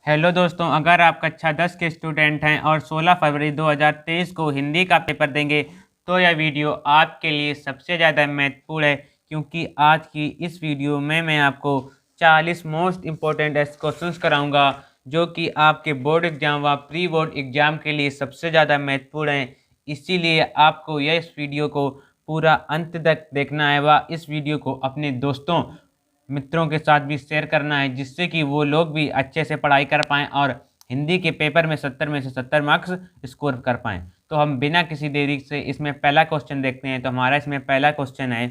Hello दोस्तों, अगर आप कक्षा 10 के स्टूडेंट हैं और 16 फरवरी 2023 को हिंदी का पेपर देंगे तो यह वीडियो आपके लिए सबसे ज़्यादा महत्वपूर्ण है, क्योंकि आज की इस वीडियो में मैं आपको 40 मोस्ट इम्पोर्टेंट क्वेश्चंस कराऊंगा जो कि आपके बोर्ड एग्जाम व प्री बोर्ड एग्जाम के लिए सबसे ज़्यादा महत्वपूर्ण हैं। इसीलिए आपको यह इस वीडियो को पूरा अंत तक देखना है व इस वीडियो को अपने दोस्तों मित्रों के साथ भी शेयर करना है, जिससे कि वो लोग भी अच्छे से पढ़ाई कर पाएँ और हिंदी के पेपर में 70 में से 70 मार्क्स स्कोर कर पाएँ। तो हम बिना किसी देरी से इसमें पहला क्वेश्चन देखते हैं। तो हमारा इसमें पहला क्वेश्चन है,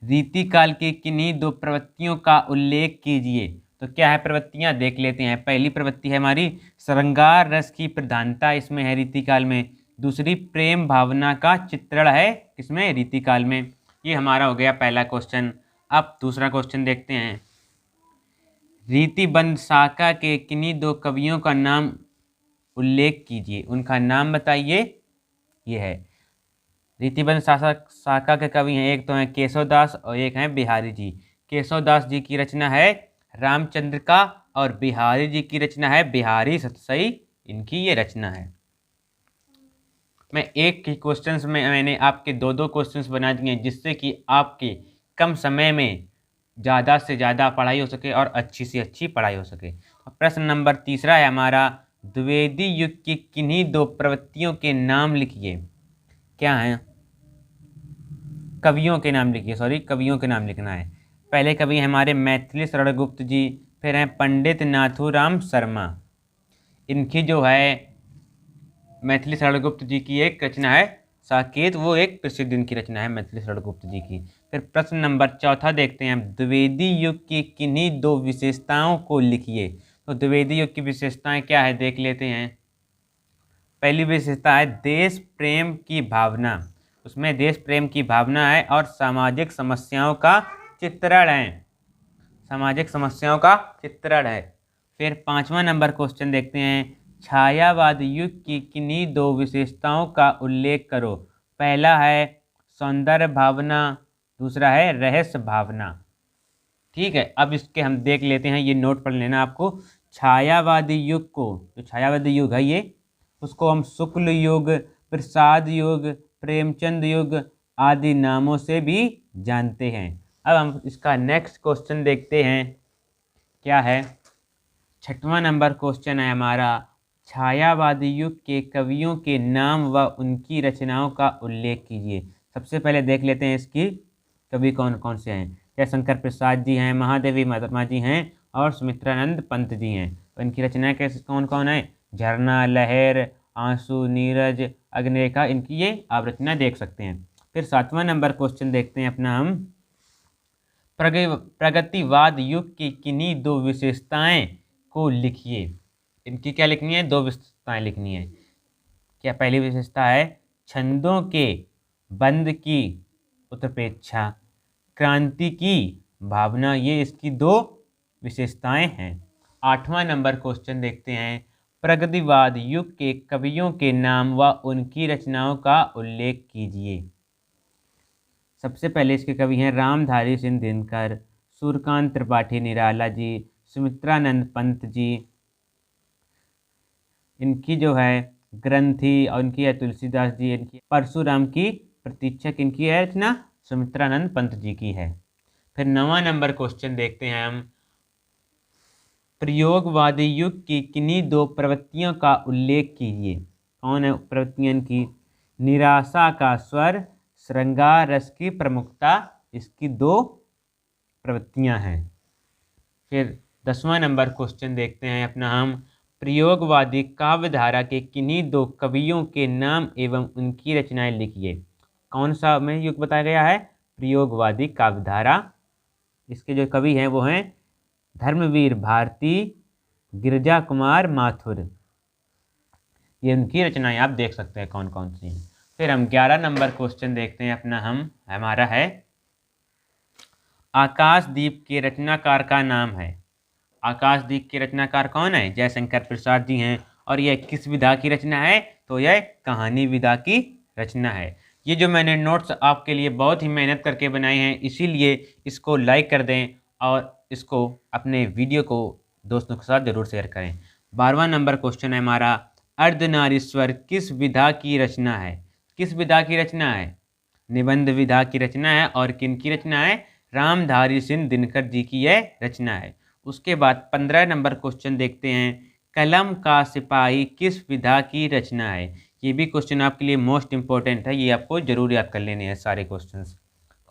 रीतिकाल की किन्हीं दो प्रवृत्तियों का उल्लेख कीजिए। तो क्या है प्रवृत्तियां, देख लेते हैं। पहली प्रवृत्ति है हमारी श्रृंगार रस की प्रधानता इसमें है रीतिकाल में। दूसरी प्रेम भावना का चित्रण है किसमें, रीतिकाल में। ये हमारा हो गया पहला क्वेश्चन। अब दूसरा क्वेश्चन देखते हैं, रीतिबंध शाखा के किन्हीं दो कवियों का नाम उल्लेख कीजिए, उनका नाम बताइए। ये है रीतिबंध शाखा के कवि हैं, एक तो हैं केशवदास और एक हैं बिहारी जी। केशवदास जी की रचना है रामचंद्र का और बिहारी जी की रचना है बिहारी सतसई, इनकी ये रचना है। मैं एक ही क्वेश्चंस में मैंने आपके दो दो क्वेश्चंस बना दिए, जिससे कि आपके कम समय में ज़्यादा से ज़्यादा पढ़ाई हो सके और अच्छी से अच्छी पढ़ाई हो सके। प्रश्न नंबर तीसरा है हमारा, द्विवेदी युग की किन्हीं दो प्रवृत्तियों के नाम लिखिए। क्या है, कवियों के नाम लिखिए, कवियों के नाम लिखना है। पहले कवि हैं हमारे मैथिली शरण गुप्त जी, फिर हैं पंडित नाथूराम शर्मा। इनकी जो है मैथिली शरण गुप्त जी की एक रचना है साकेत, वो एक प्रसिद्ध इनकी रचना है मैथिली शरण गुप्त जी की। फिर प्रश्न नंबर चौथा देखते हैं, द्विवेदी युग की किन्हीं दो विशेषताओं को लिखिए। तो द्विवेदी युग की विशेषताएं क्या है, देख लेते हैं। पहली विशेषता है देश प्रेम की भावना, उसमें देश प्रेम की भावना है और सामाजिक समस्याओं का चित्रण है, सामाजिक समस्याओं का चित्रण है। फिर पांचवा नंबर क्वेश्चन देखते हैं, छायावाद युग की किन्हीं दो विशेषताओं का उल्लेख करो। पहला है सौंदर्य भावना, दूसरा है रहस्य भावना। ठीक है, अब इसके हम देख लेते हैं, ये नोट पढ़ लेना आपको। छायावादी युग को, जो छायावादी युग है ये, उसको हम शुक्ल युग, प्रसाद युग, प्रेमचंद युग आदि नामों से भी जानते हैं। अब हम इसका नेक्स्ट क्वेश्चन देखते हैं, क्या है। छठवां नंबर क्वेश्चन है हमारा, छायावादी युग के कवियों के नाम व उनकी रचनाओं का उल्लेख कीजिए। सबसे पहले देख लेते हैं इसकी कवि कौन कौन से हैं। जयशंकर प्रसाद जी हैं, महादेवी वर्मा जी हैं और सुमित्रानंद पंत जी हैं। तो इनकी रचनाएं कैसे कौन कौन है, झरना, लहर, आंसू, नीरज, अग्निरेखा, इनकी ये आप रचना देख सकते हैं। फिर सातवां नंबर क्वेश्चन देखते हैं अपना हम, प्रगतिवाद युग की किन्हीं दो विशेषताएं को लिखिए। इनकी क्या लिखनी है, दो विशेषताएं लिखनी है। क्या पहली विशेषता है छंदों के बंद की उत्प्रेक्षा, क्रांति की भावना, ये इसकी दो विशेषताएं हैं। आठवां नंबर क्वेश्चन देखते हैं, प्रगतिवाद युग के कवियों के नाम व उनकी रचनाओं का उल्लेख कीजिए। सबसे पहले इसके कवि हैं रामधारी सिंह दिनकर, सूर्यकांत त्रिपाठी निराला जी, सुमित्रानंद पंत जी। इनकी जो है ग्रंथि और इनकी है तुलसीदास जी, इनकी परशुराम की प्रतीक्षक, इनकी है रचना सुमित्रानंद पंत जी की है। फिर नवां नंबर क्वेश्चन देखते हैं हम, प्रयोगवादी युग की किन्हीं दो प्रवृत्तियों का उल्लेख कीजिए। कौन है प्रवृत्तियां की, निराशा का स्वर, श्रृंगार रस की प्रमुखता, इसकी दो प्रवृत्तियां हैं। फिर 10वां नंबर क्वेश्चन देखते हैं अपना हम, प्रयोगवादी काव्यधारा के किन्हीं दो कवियों के नाम एवं उनकी रचनाएं लिखिए। कौन सा में युग बताया गया है, प्रयोगवादी काव्यधारा। इसके जो कवि हैं वो हैं धर्मवीर भारती, गिरजा कुमार माथुर, ये उनकी रचनाएं आप देख सकते हैं कौन कौन सी हैं। फिर हम 11 नंबर क्वेश्चन देखते हैं अपना हम, हमारा है आकाशदीप के रचनाकार का नाम है। आकाशदीप के रचनाकार कौन है, जयशंकर प्रसाद जी हैं। और यह किस विधा की रचना है, तो यह कहानी विधा की रचना है। ये जो मैंने नोट्स आपके लिए बहुत ही मेहनत करके बनाए हैं, इसीलिए इसको लाइक कर दें और इसको अपने वीडियो को दोस्तों के साथ जरूर शेयर करें। 12वां नंबर क्वेश्चन है हमारा, अर्धनारीश्वर किस विधा की रचना है? किस विधा की रचना है? निबंध विधा की रचना है। और किन की रचना है? रामधारी सिंह दिनकर जी की यह रचना है। उसके बाद 15 नंबर क्वेश्चन देखते हैं, कलम का सिपाही किस विधा की रचना है? ये भी क्वेश्चन आपके लिए मोस्ट इंपॉर्टेंट है, ये आपको जरूर याद कर लेने हैं सारे क्वेश्चंस।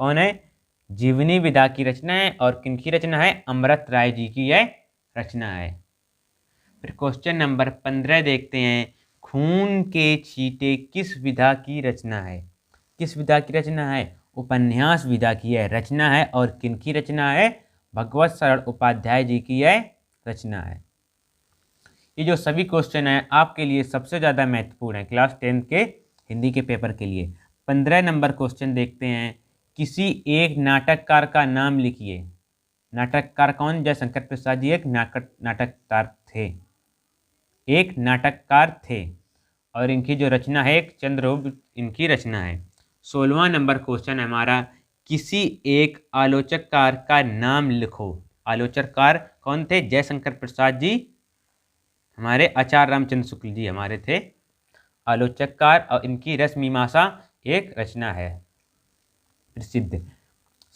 कौन है? जीवनी विधा की रचना है। और किन की रचना है? अमृत राय जी की यह रचना है। फिर क्वेश्चन नंबर 15 देखते हैं, खून के छींटे किस विधा की रचना है? किस विधा की रचना है? उपन्यास विधा की यह रचना है। और किन की रचना है? भगवत शरण उपाध्याय जी की यह रचना है। ये जो सभी क्वेश्चन हैं आपके लिए सबसे ज़्यादा महत्वपूर्ण है क्लास 10 के हिंदी के पेपर के लिए। 15 नंबर क्वेश्चन देखते हैं, किसी एक नाटककार का नाम लिखिए। नाटककार कौन? जयशंकर प्रसाद जी एक नाटककार थे, एक नाटककार थे। और इनकी जो रचना है एक चंद्रगुप्त इनकी रचना है। 16वां नंबर क्वेश्चन है हमारा, किसी एक आलोचककार का नाम लिखो। आलोचककार कौन थे? जयशंकर प्रसाद जी, हमारे आचार्य रामचंद्र शुक्ल जी हमारे थे आलोचककार। और इनकी रस मीमांसा एक रचना है प्रसिद्ध।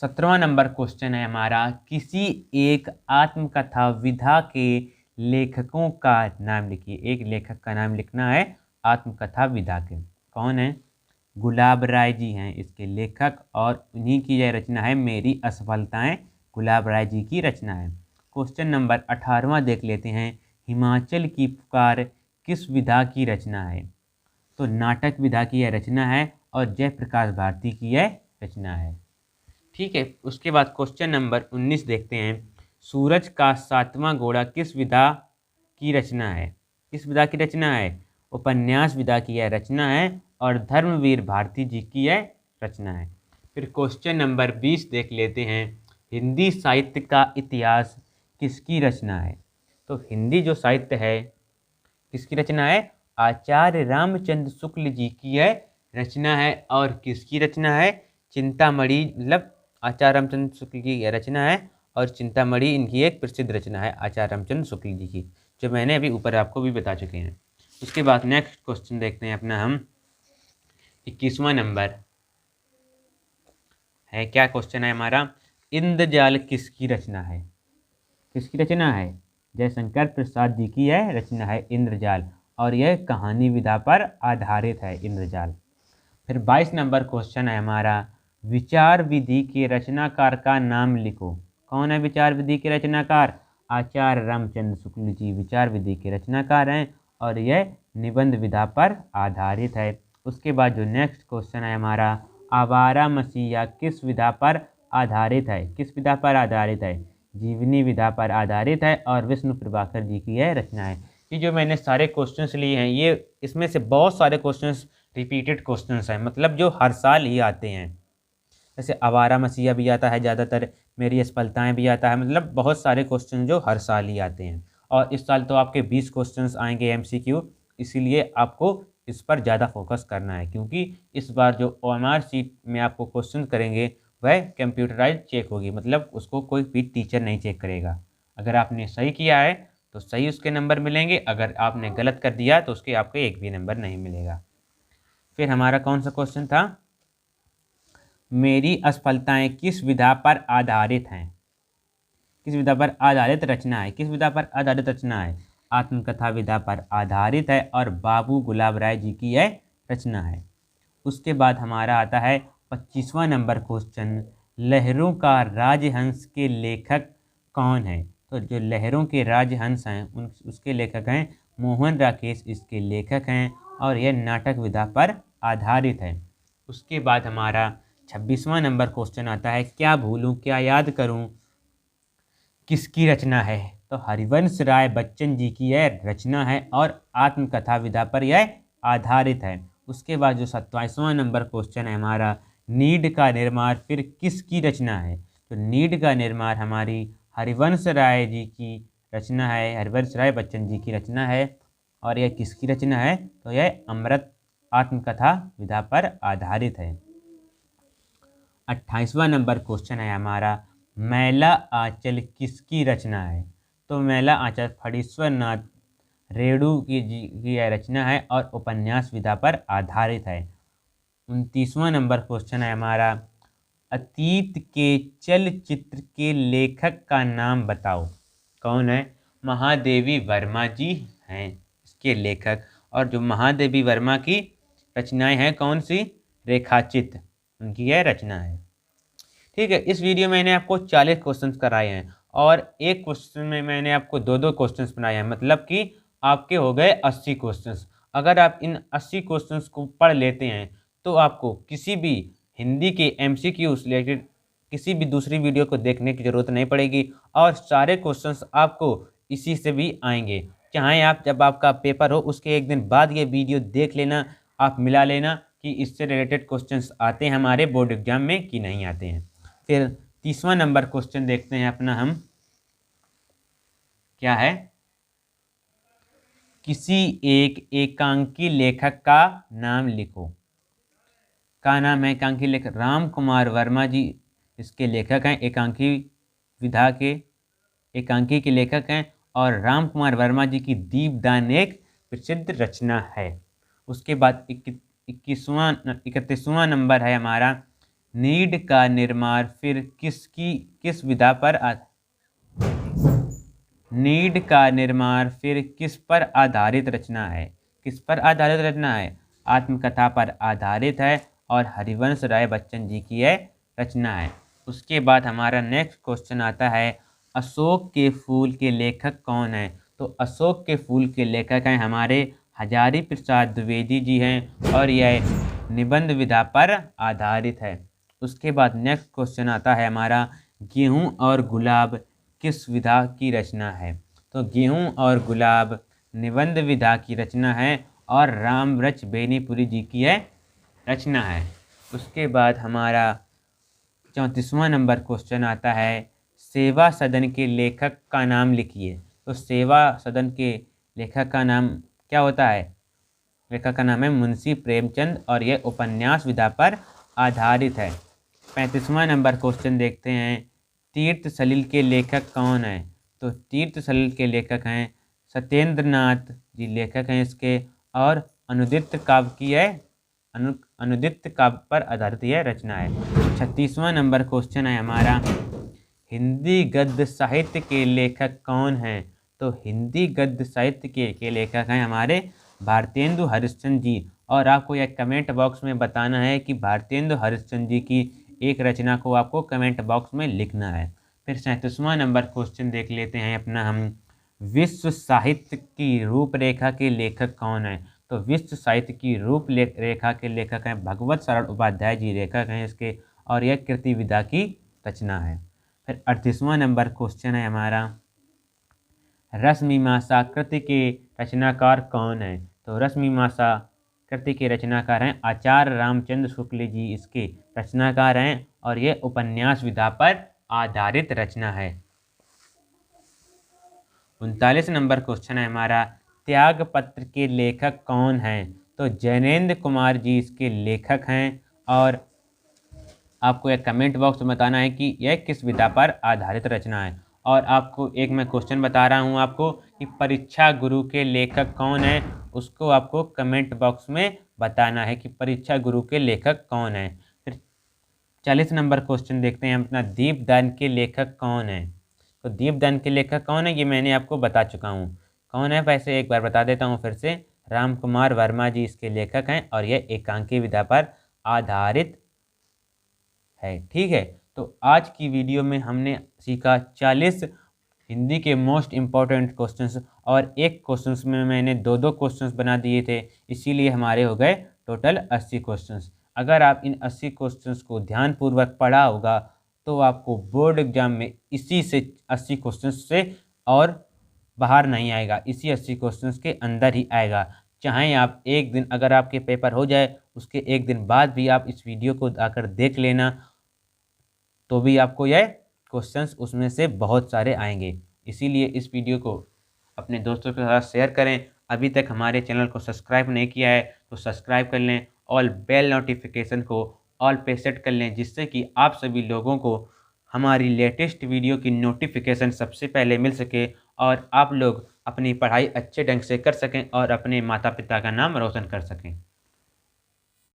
17वां नंबर क्वेश्चन है हमारा, किसी एक आत्मकथा विधा के लेखकों का नाम लिखिए। एक लेखक का नाम लिखना है आत्मकथा विधा के। कौन है? गुलाब राय जी हैं इसके लेखक। और उन्हीं की यह रचना है मेरी असफलताएं, गुलाब राय जी की रचना है। क्वेश्चन नंबर 18वां देख लेते हैं, हिमाचल की पुकार किस विधा की रचना है? तो नाटक विधा की यह रचना है। और जयप्रकाश भारती की यह रचना है। ठीक है, उसके बाद क्वेश्चन नंबर 19 देखते हैं, सूरज का सातवां घोड़ा किस विधा की रचना है? किस विधा की रचना है? उपन्यास विधा की यह रचना है। और धर्मवीर भारती जी की यह रचना है। फिर क्वेश्चन नंबर 20 देख लेते हैं, हिंदी साहित्य का इतिहास किसकी रचना है? तो हिंदी जो साहित्य है किसकी रचना है? आचार्य रामचंद्र शुक्ल जी की यह रचना है। और किसकी रचना है? चिंतामणि, मतलब आचार्य रामचंद्र शुक्ल की यह रचना है। और चिंतामणि इनकी एक प्रसिद्ध रचना है आचार्य रामचंद्र शुक्ल जी की, जो मैंने अभी ऊपर आपको भी बता चुके हैं। उसके बाद नेक्स्ट क्वेश्चन देखते हैं अपना हम 21वां नंबर है। क्या क्वेश्चन है हमारा? इंद्रजाल किसकी रचना है? किसकी रचना है? जयशंकर प्रसाद जी की यह रचना है इंद्रजाल। और यह कहानी विधा पर आधारित है इंद्रजाल। फिर 22 नंबर क्वेश्चन है हमारा, विचार विधि के रचनाकार का नाम लिखो। कौन है विचार विधि के रचनाकार? आचार्य रामचंद्र शुक्ल जी विचार विधि के रचनाकार हैं। और यह निबंध विधा पर आधारित है। उसके बाद जो नेक्स्ट क्वेश्चन है हमारा, आवारा मसीहा किस विधा पर आधारित है? किस विधा पर आधारित है? जीवनी विधा पर आधारित है। और विष्णु प्रभाकर जी की यह रचना है। ये जो मैंने सारे क्वेश्चंस लिए हैं, ये इसमें से बहुत सारे क्वेश्चंस रिपीटेड क्वेश्चंस हैं, मतलब जो हर साल ही आते हैं। जैसे आवारा मसीहा भी आता है ज़्यादातर, मेरी असफलताएं भी आता है, मतलब बहुत सारे क्वेश्चन जो हर साल ही आते हैं। और इस साल तो आपके 20 क्वेश्चंस आएंगे MCQ, इसीलिए आपको इस पर ज़्यादा फोकस करना है। क्योंकि इस बार जो OMR शीट में आपको क्वेश्चन करेंगे वह कंप्यूटराइज चेक होगी, मतलब उसको कोई भी टीचर नहीं चेक करेगा। अगर आपने सही किया है तो सही उसके नंबर मिलेंगे, अगर आपने गलत कर दिया तो उसके आपके एक भी नंबर नहीं मिलेगा। फिर हमारा कौन सा क्वेश्चन था? मेरी असफलताएं किस विधा पर आधारित हैं? किस विधा पर आधारित रचना है? किस विधा पर आधारित रचना है? आत्मकथा विधा पर आधारित है। और बाबू गुलाब राय जी की यह रचना है। उसके बाद हमारा आता है 25वां नंबर क्वेश्चन, लहरों का राजहंस के लेखक कौन है? तो जो लहरों के राजहंस हैं उसके लेखक हैं मोहन राकेश, इसके लेखक हैं। और यह नाटक विधा पर आधारित है। उसके बाद हमारा 26वां नंबर क्वेश्चन आता है, क्या भूलूं क्या याद करूं किसकी रचना है? तो हरिवंश राय बच्चन जी की यह रचना है। और आत्मकथा विधा पर यह आधारित है। उसके बाद जो 27वां नंबर क्वेश्चन है हमारा, नीड का निर्माण फिर किसकी रचना है? तो नीड का निर्माण हमारी हरिवंश राय जी की रचना है, हरिवंश राय बच्चन जी की रचना है। और यह किसकी रचना है? तो यह अमृत आत्मकथा विधा पर आधारित है। 28वां नंबर क्वेश्चन है हमारा, मैला आंचल किसकी रचना है? तो मेला आचार्य फणीश्वर नाथ रेणु की यह रचना है और उपन्यास विधा पर आधारित है। 29वां नंबर क्वेश्चन है हमारा, अतीत के चलचित्र के लेखक का नाम बताओ। कौन है? महादेवी वर्मा जी हैं इसके लेखक। और जो महादेवी वर्मा की रचनाएं हैं कौन सी? रेखाचित्र उनकी यह रचना है। ठीक है, इस वीडियो में मैंने आपको 40 क्वेश्चंस कराए हैं और एक क्वेश्चन में मैंने आपको दो दो क्वेश्चंस बनाए हैं, मतलब कि आपके हो गए 80 क्वेश्चंस। अगर आप इन 80 क्वेश्चंस को पढ़ लेते हैं तो आपको किसी भी हिंदी के MCQ से रिलेटेड किसी भी दूसरी वीडियो को देखने की ज़रूरत नहीं पड़ेगी और सारे क्वेश्चंस आपको इसी से भी आएंगे। चाहे आप जब आपका पेपर हो उसके एक दिन बाद ये वीडियो देख लेना, आप मिला लेना कि इससे रिलेटेड क्वेश्चंस आते हैं हमारे बोर्ड एग्जाम में कि नहीं आते हैं। फिर 30वां नंबर क्वेश्चन देखते हैं अपना हम, क्या है? किसी एक एकांकी लेखक का नाम लिखो। का नाम है एकांकी लेखक? राम कुमार वर्मा जी इसके लेखक हैं, एकांकी विधा के एकांकी के लेखक हैं। और राम कुमार वर्मा जी की दीपदान एक प्रसिद्ध रचना है। उसके बाद 31वां नंबर है हमारा, नीड का निर्माण फिर किस विधा पर नीड का निर्माण फिर किस पर आधारित रचना है? किस पर आधारित रचना है? आत्मकथा पर आधारित है और हरिवंश राय बच्चन जी की यह रचना है। उसके बाद हमारा नेक्स्ट क्वेश्चन आता है, अशोक के फूल के लेखक कौन है? तो अशोक के फूल के लेखक हैं हमारे हजारी प्रसाद द्विवेदी जी हैं और यह निबंध विधा पर आधारित है। उसके बाद नेक्स्ट क्वेश्चन आता है हमारा, गेहूं और गुलाब किस विधा की रचना है? तो गेहूं और गुलाब निबंध विधा की रचना है और रामवृक्ष बेनीपुरी जी की यह रचना है। उसके बाद हमारा 34वां नंबर क्वेश्चन आता है, सेवा सदन के लेखक का नाम लिखिए। तो सेवा सदन के लेखक का नाम क्या होता है? लेखक का नाम है मुंशी प्रेमचंद और यह उपन्यास विधा पर आधारित है। 35वां नंबर क्वेश्चन देखते हैं, तीर्थ सलिल के लेखक कौन है? तो तीर्थ सलिल के लेखक हैं सत्येंद्र नाथ जी लेखक हैं इसके और अनुदित काव्य की है अनुदित काव्य पर आधारित यह रचना है। 36वां नंबर क्वेश्चन है हमारा, हिंदी गद्य साहित्य के लेखक कौन हैं? तो हिंदी गद्य साहित्य के लेखक हैं हमारे भारतेंदु हरिश्चंद्र जी। और आपको यह कमेंट बॉक्स में बताना है कि भारतेंदु हरिश्चंद्र जी की एक रचना को आपको कमेंट बॉक्स में लिखना है। फिर 37वां नंबर क्वेश्चन देख लेते हैं अपना हम, विश्व साहित्य की रूपरेखा के लेखक कौन है? तो विश्व साहित्य की रूपरेखा के लेखक हैं भगवत सरल उपाध्याय जी लेखक हैं इसके और यह कृति विधा की रचना है। फिर 38वां नंबर क्वेश्चन है हमारा, रसमीमांसा कृति के रचनाकार कौन है? तो रसमीमांसा कृति के रचनाकार हैं आचार्य रामचंद्र शुक्ल जी इसके रचनाकार हैं और यह उपन्यास विधा पर आधारित रचना है। 39 नंबर क्वेश्चन है हमारा, त्याग पत्र के लेखक कौन हैं? तो जैनेन्द्र कुमार जी इसके लेखक हैं और आपको एक कमेंट बॉक्स में बताना है कि यह किस विधा पर आधारित रचना है। और आपको एक मैं क्वेश्चन बता रहा हूं आपको कि परीक्षा गुरु के लेखक कौन है, उसको आपको कमेंट बॉक्स में बताना है कि परीक्षा गुरु के लेखक कौन है। फिर 40 नंबर क्वेश्चन देखते हैं अपना, दीपदान के लेखक कौन है? तो दीपदान के लेखक कौन है ये मैंने आपको बता चुका हूँ। कौन है? वैसे एक बार बता देता हूँ फिर से, राम कुमार वर्मा जी इसके लेखक हैं और यह एकांकी विधा पर आधारित है। ठीक है, तो आज की वीडियो में हमने सीखा 40 हिंदी के मोस्ट इम्पॉर्टेंट क्वेश्चंस और एक क्वेश्चंस में मैंने दो दो क्वेश्चंस बना दिए थे, इसीलिए हमारे हो गए टोटल 80 क्वेश्चंस। अगर आप इन 80 क्वेश्चंस को ध्यानपूर्वक पढ़ा होगा तो आपको बोर्ड एग्जाम में इसी से 80 क्वेश्चंस से और बाहर नहीं आएगा, इसी 80 क्वेश्चंस के अंदर ही आएगा। चाहे आप एक दिन अगर आपके पेपर हो जाए उसके एक दिन बाद भी आप इस वीडियो को आकर देख लेना तो भी आपको यह क्वेश्चंस उसमें से बहुत सारे आएंगे। इसीलिए इस वीडियो को अपने दोस्तों के साथ शेयर करें। अभी तक हमारे चैनल को सब्सक्राइब नहीं किया है तो सब्सक्राइब कर लें और बेल नोटिफिकेशन को ऑल पे सेट कर लें, जिससे कि आप सभी लोगों को हमारी लेटेस्ट वीडियो की नोटिफिकेशन सबसे पहले मिल सके और आप लोग अपनी पढ़ाई अच्छे ढंग से कर सकें और अपने माता पिता का नाम रोशन कर सकें।